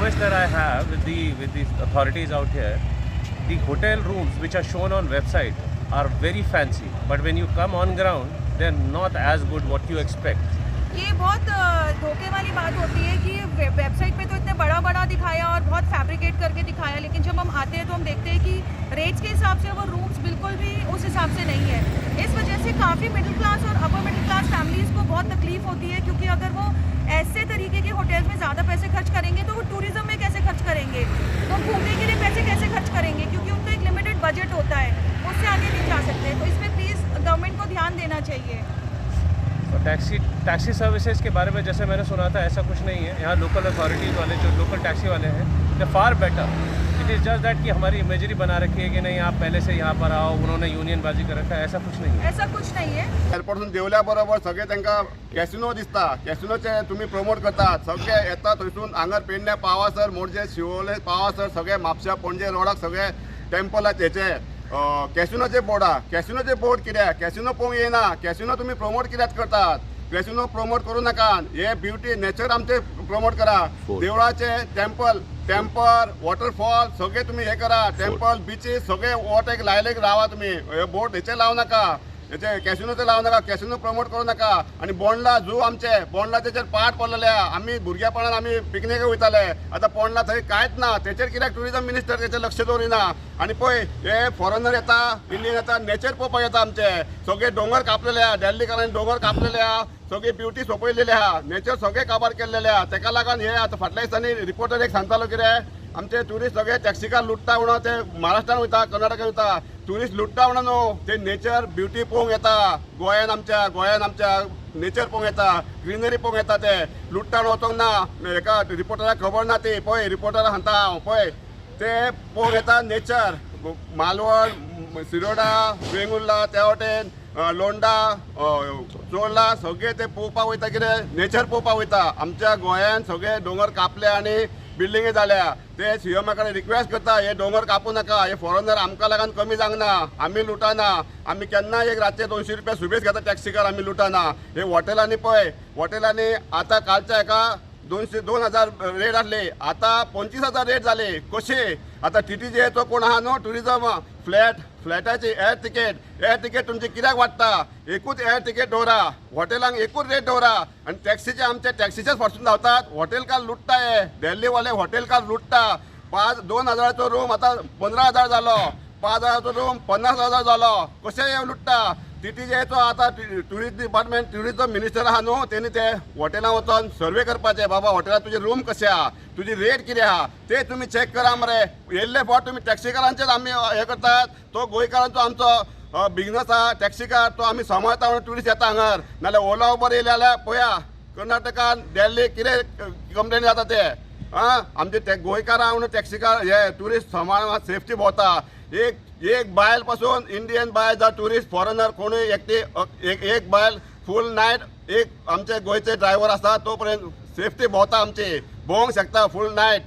request that I have with the authorities out here, the hotel rooms which are shown on website are very fancy, but when you come on ground, they're not as good what you expect. ये बहुत धोखे वाली बात होती है कि website पे तो इतने बड़ा बड़ा दिखाया और बहुत फैब्रिकेट करके दिखाया, लेकिन जब हम आते हैं तो हम देखते हैं कि रेट्स के हिसाब से वो रूम्स बिल्कुल भी उस हिसाब से नहीं है। इस वजह से काफ़ी मिडिल क्लास और अपर मिडिल क्लास फैमिलीज़ को बहुत तकलीफ होती है, क्योंकि अगर वो ऐसे तरीके के होटल्स में ज़्यादा पैसे खर्च करेंगे तो वो टूरिज्म में कैसे खर्च करेंगे, तो घूमने के लिए पैसे कैसे खर्च करेंगे, क्योंकि उनका एक लिमिटेड बजट होता है, उससे आगे नहीं जा सकते। तो इसमें प्लीज़ गवर्नमेंट को ध्यान देना चाहिए। तो टैक्सी सर्विसेज के बारे में जैसे मैंने सुना था, ऐसा कुछ नहीं है। यहाँ लोकल अथॉरिटीज़ वाले जो लोकल टैक्सी वाले हैं, they're far better. It is just that कि हमारी इमेजरी बना रखी है कि नहीं आप पहले से यहाँ पर आओ, उन्होंने यूनियन बाजी कर रखा है, ऐसा कुछ नहीं है। ऐसा कुछ नहीं है। एअरपोर्टसून देवल्या बरोबर सगळे तांकां कॅसिनो दिसता, कॅसिनोचे तुम्ही प्रमोट करतात, सगळे येता थंयसून हांगर पेडण्या पावासर, मोरजे, शिवोले पावासर, सगळे म्हापशा पणजे रोडाक सगळे टेम्पलाचे हेचे कॅसिनोचे बोर्ड आहा। कॅसिनोचे बोर्ड कित्याक? कॅसिनो पळोवंक येना, कॅसिनो तुम्ही प्रमोट कित्याक करतात? कॅसिनो प्रमोट करू नका, हे ब्युटी नेचर आमचे प्रमोट करा। देवळाचे टेम्पल वॉटरफॉल सगळे तुम्ही हे करा, टेम्पल बीचीस सगळे वॉट एक लायलेक रावा तुम्ही, हे बोट हेचे लावू नका, हेचे कॅसिनोचे लावू नका, कॅसिनो प्रमोट करू नका। आणि बोंडला झू आमचे बोंडला तेचेर पाट पडलेले आमी भुरगेपणान आमी पिकनिकेक वयताले, आतां बोंडला थंय कांयच ना, तेचेर कित्याक टुरिझम मिनिस्टर तेचेर लक्ष दवरिना? आणि पळय हे फॉरेनर येता, इंडियन येता, नेचर पळोवपाक येता आमचे, सगळे दोंगर कापलेले आहा, दिल्लीकारांनी दोंगर कापलेले आहा, सगळी ब्युटी सोंपयलेली आहा, नेचर सगळे काबार केल्लेले आहा। तेका लागून हे आतां फाटल्या दिसांनी रिपोर्टर एक सांगतालो कितें, आमचे ट्युरिस्ट सगळे टॅक्सीकार लुटता म्हणून ते महाराष्ट्रान वयता, कर्नाटकान वयता, ट्युरिस्ट लुटता म्हणून न्हू, ते नेचर ब्युटी पळोवंक येता, गोंयान आमच्या नेचर पळोवंक येता, ग्रीनरी पळोवंक येता, ते लुटता वचोंक ना। एका रिपोर्टराक खबर ना ती, पळय रिपोर्टराक सांगता हांव, पळय ते पळोवंक येता नेचर, मालवण, सिरोडा, वेंगुर्ला, त्या वाटेन लोंडा, चोरला सगळे ते पळोवपाक वयता, कितें नेचर पळोवपाक वयता। आमच्या गोंयान सगळे दोंगर कापले आनी बिल्डिंगी जाल्या, ते सीएमा कडेन रिक्वेस्ट करता, हे दोंगर कापू नका, हे फॉरेनर आमकां लागून कमी जावंक ना, आमी लुटाना, आमी केन्ना एक रातचे 200 रुपया सुबेज घेता टॅक्सीकार, आमी लुटाना। हे हॉटेलांनी पळय, हॉटेलांनी आतां कालच्या एका 2,000 रेट आसले, आतां 25,000 रेट जाले, कशे? आतां TTJ तो कोण आहा न्हू टुरिझम, फ्लॅटाची एअर तिकेट तुमची कित्याक वाडटा? एकूच एअर तिकेट दवरा, हॉटेलांक एकूच रेट दवरा, आणि टॅक्सीचे आमचे टॅक्सीचेच फॉर्चून धांवतात, हॉटेलकार लुटता, हे दिल्लीवाले हॉटेलकार लुटता। 2,000चो रूम आतां 15,000 जालो, 5,000चो रूम 50,000 जालो, कशे हे लुटता? TTJचो आतां टुरिस्ट डिपार्टमेंट टुरिझम मिनिस्टर आहा न्हू, तेणी ते हॉटेलां वचोन सर्वे करपाचे, बाबा हॉटेलांत तुजे रूम कशे आहा, तुजी रेट कितें आहा ते तुमी चॅक करा मरे। येयल्ले फावट तुमी टॅक्सीकारांचेच आमी हे करतात, तो गोंयकारांचो आमचो बिझनस आहा टॅक्सीकार, तो आमी सांबाळटा म्हणून ट्युरिस्ट येता हांगर, नाल्यार ओला उबर येयले जाल्यार पळया कर्नाटकान दिल्ली कितें कंप्लेन जाता ते आमचे गोंयकारां म्हणून टॅक्सीकार हे ट्युरिस्ट सांबाळून सेफ्टी भोंवता। एक बायल पासून इंडियन बायल जा ट्युरिस्ट फॉरेनर कोणूय एक बायल फूल नायट एक आमचे गोंयचे ड्रायव्हर आसा तो पर्यंत सेफ्टी भोंवता, आमची भोवंक शकता फूल नायट।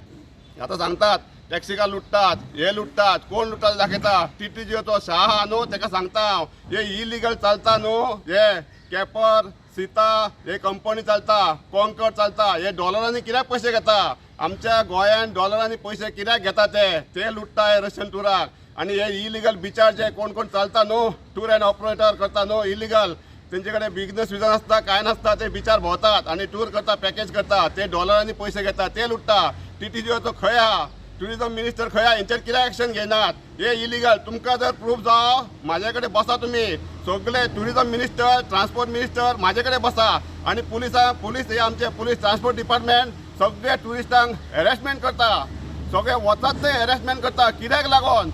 आतां सांगतात टॅक्सीकार लुटतात, हे लुटतात, कोण लुटतात दाखयता, TTJचो शाह आहा न्हू तेका सांगता हांव, हे इलिगल चलता न्हू, हे कॅपर सीता हे कंपनी चलता, कॉन्कर चलता, हे डॉलरांनी कित्याक पयशे घेता? आमच्या गोंयान डॉलरांनी पयशे कित्याक घेता? ते लुटता हे रशियन टुराक। आणि हे इलिगल बिचार जे कोण चलता न्हू, टूर एंड ऑपरेटर करता न्हू इलिगल, तेंचे कडेन बिझनस विजन आसता काय नसता, ते बिचार भोंवतात आणि टूर करता, पॅकेज करता, ते डॉलरांनी पयशे घेता, ते लुटता। TTJचो खंय आहा? टुरिझम मिनिस्टर खंय आहा? हेंचेर कित्याक एक्शन घेनात? हे इलिगल। तुमकां जर प्रूफ जावो म्हाजे कडेन बसा, तुम्ही सगळे टुरिझम मिनिस्टर, ट्रान्सपोर्ट मिनिस्टर म्हाजे कडेन बसा, आणि पुलीस हे आमचे पुलीस ट्रान्सपोर्ट डिपार्टमेंट सगळे टुरिस्टांक हॅरेसमेंट करता, सगळे वतात ते हॅरेसमेंट करता। कित्याक लागून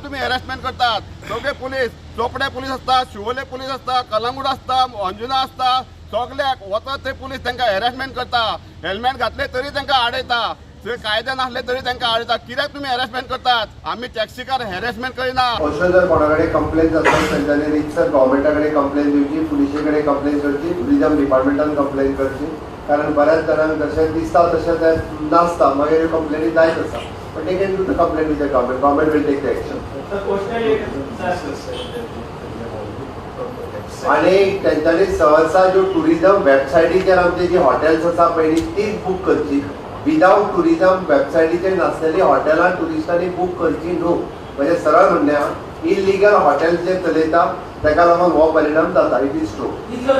तुम्ही हॅरेसमेंट करतात? सगळे पुलीस, चोपडे पुलीस आसता, शिवोले पुलीस आसता, कलंगूट आसता, अंजुना आसता, सगळ्याक वतात ते पुलीस तांकां हॅरेसमेंट करता। हेल्मेट घातले तरी तांकां आडयता, ते कायदे नासले तरी तांकां आडयता। कित्याक तुम्ही हॅरेसमेंट करतात? आम्ही टॅक्सीकार हॅरेसमेंट करिना। अशें जर कोणा कडेन कंप्लेन आसत तेंच्यांनी रितसर गव्हर्मेंटा कडेन कंप्लेन दिवची, पुलिशे कडेन कंप्लेन करची, टुरिझम डिपार्टमेंटान कंप्लेन करची, कारण बऱ्याच जाणांक जशें दिसता तशें ते नासता, मागीर कंप्लेनी जायत आसा। But they can do the complain with the government will take the action. आणि तेंच्यांनी सहसा ज्यो टुरिझम वेबसायटीचेर आमचे जी हॉटेल्स आसा पळय तीच बूक करची, विदाउट टुरिझम वेबसायटीचेर नासलेली हॉटेलां टुरिस्टांनी बूक करची न्हू. म्हणजे सरळ म्हणल्या इलिगल हॉटेल जे चलयता ताका लागून हो परिणाम जाता. It is true. इलिगल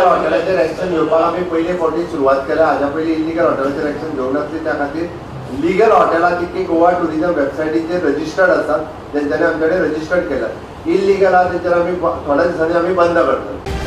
हॉटेलाचेर एक्शन घेवपाक आमी पयले फावटी सुरवात केल्या. हाज्या पयलीं इलिगल हॉटेलाचेर एक्शन घेवंक नासली. त्या खातीर लिगल हॉटेलां कितकी गोवा टुरिझम वेबसायटीचेर रजिस्टर्ड आसात तेंच्यांनी आमचे कडेन रजिस्टर्ड केल्यात. इलिगल आहा तेंचेर आमी थोड्या दिसांनी आमी बंद करतात.